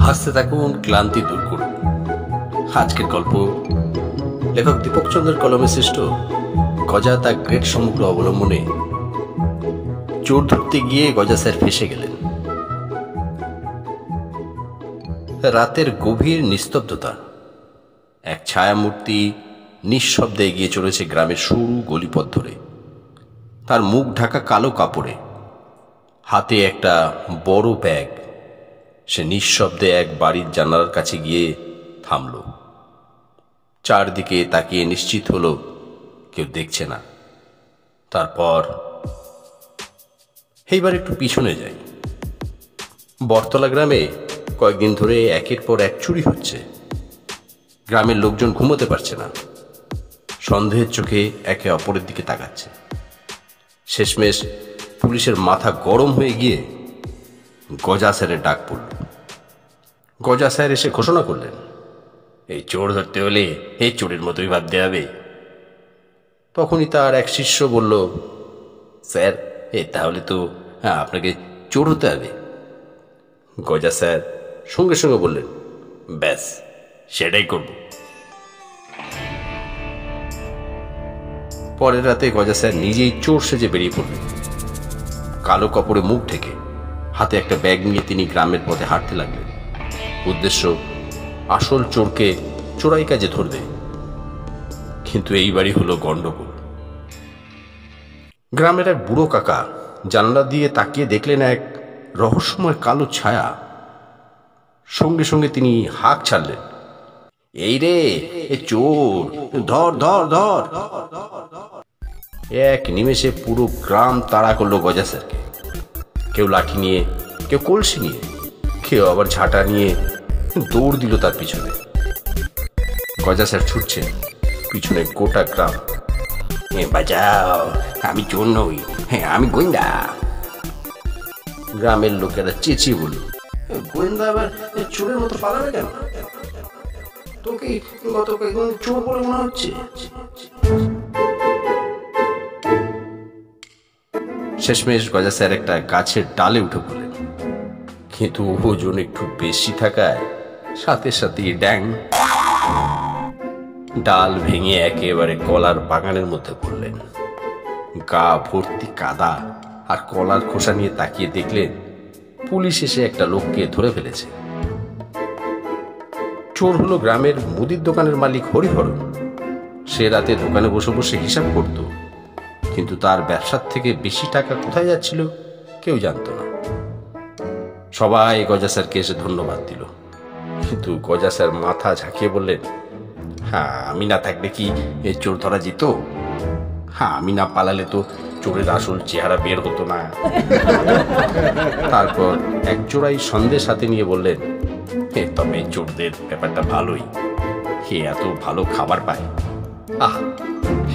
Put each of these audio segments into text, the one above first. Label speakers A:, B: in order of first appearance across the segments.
A: হাসতে থাকুন, ক্লান্তি দূর করুন। আজকের গল্প লেখক দীপক চন্দ্রের কলমে সৃষ্ট গজা তা গ্রেট সমগ্র অবলম্বনে চোর ধরতে গিয়ে গজা স্যার ফেসে গেলেন। রাতের গভীর নিস্তব্ধতা, এক ছায়ামূর্তি নিঃশব্দে এগিয়ে চলেছে গ্রামের সরু গলিপথ ধরে। তার মুখ ঢাকা কালো কাপড়ে, হাতে একটা বড় ব্যাগ। সে নিঃশব্দে এক বাড়ির জানালার কাছে গিয়ে থামল। চারদিকে তাকিয়ে নিশ্চিত হলো কেউ দেখছে না। তারপর এইবার একটু পিছনে যাই। বটতলা গ্রামে কয়েকদিন ধরে একের পর এক চুরি হচ্ছে। গ্রামের লোকজন ঘুমোতে পারছে না, সন্দেহের চোখে একে অপরের দিকে তাকাচ্ছে। শেষমেশ পুলিশের মাথা গরম হয়ে গিয়ে গজা স্যারের ডাক পড়ল। গজা স্যার এসে ঘোষণা করলেন, এই চোর ধরতে হলে এই চোরের মতোই ভাবতে হবে। তখনই তার এক শিষ্য বলল, স্যার তাহলে তো আপনাকে চোর হতে হবে। গজা স্যার সঙ্গে সঙ্গে বললেন, ব্যাস সেটাই করব। পরের রাতে গজা স্যার নিজেই চোর সেজে বেরিয়ে পড়লেন। কালো কাপড়ে মুখ ঢেকে, হাতে একটা ব্যাগ নিয়ে তিনি গ্রামের পথে হাঁটতে লাগলেন। উদ্দেশ্য আসল চোরকে চোরাই কাজে ধরবে। কিন্তু এইবারই হলো গন্ডগোল। গ্রামের এক বুড়ো কাকা জানলা দিয়ে তাকিয়ে দেখলেন এক রহস্যময় কালো ছায়া। সঙ্গে সঙ্গে তিনি হাঁক ছাড়লেন, এই রে এ চোর, ধর ধর ধর। এক নিমেষে পুরো গ্রাম তাড়া করলো গজা স্যারকে। কেউ লাঠি নিয়ে, কেউ কলসি নিয়ে, কেউ আবার ঝাঁটা নিয়ে দৌড় দিল তার পিছনে। গজা স্যার ছুটছে, পিছনে গোটা গ্রাম। বাঁচাও, আমি চোর নই, আমি গোয়েন্দা। গ্রামের লোকেরা চেঁচিয়ে বলল, গোয়েন্দা আবার চোরের মতো পালাবে কেন? তোকে গত কয়েকদিন চোর বলে মনে হচ্ছে। শেষমেশ গজা স্যার একটা গাছের ডালে উঠে পড়লেন, কিন্তু ওজন একটু বেশি থাকায় সাথে সাথে ড্যাং, ডাল ভেঙে একেবারে কলার বাগানের মধ্যে পড়লেন। গা ভর্তি কাদা আর কলার খোসা নিয়ে তাকিয়ে দেখলেন পুলিশ এসে একটা লোককে ধরে ফেলেছে। চোর হলো গ্রামের মুদির দোকানের মালিক হরিহরণ। সে রাতে দোকানে বসে বসে হিসাব করত, কিন্তু তার ব্যবসার থেকে বেশি টাকা কোথায় যাচ্ছিল কেউ জানত না। সবাই গজা স্যারকে এসে ধন্যবাদ দিল, কিন্তু গজা স্যার মাথা ঝাঁকিয়ে বললেন, আমি না থাকলে কি চোর ধরা যেত? আমি না পালালে তো চোরের আসল চেহারা বের হতো না। তারপর এক চোরাই সন্দেশ হাতে নিয়ে বললেন, তবে চোরদের ব্যাপারটা ভালোই, এত ভালো খাবার পায়।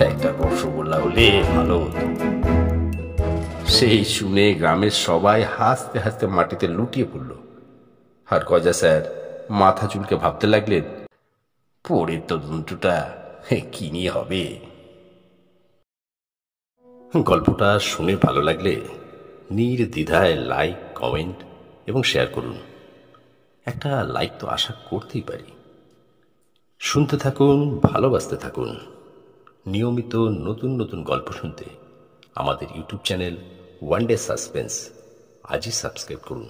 A: একটা রসগোল্লা হলে ভালো হতো। সেই শুনে গ্রামের সবাই হাসতে হাসতে মাটিতে লুটিয়ে পড়ল। আর গজা স্যার মাথা চুলকে ভাবতে লাগলেন, পরের তদন্তটা কি নিয়ে হবে। গল্পটা শুনে ভালো লাগলে নির্দ্বিধায় লাইক, কমেন্ট এবং শেয়ার করুন। একটা লাইক তো আশা করতেই পারি। শুনতে থাকুন, ভালোবাসতে থাকুন। নিয়মিত নতুন নতুন গল্প শুনতে আমাদের YouTube channel one day suspense আজই সাবস্ক্রাইব করুন।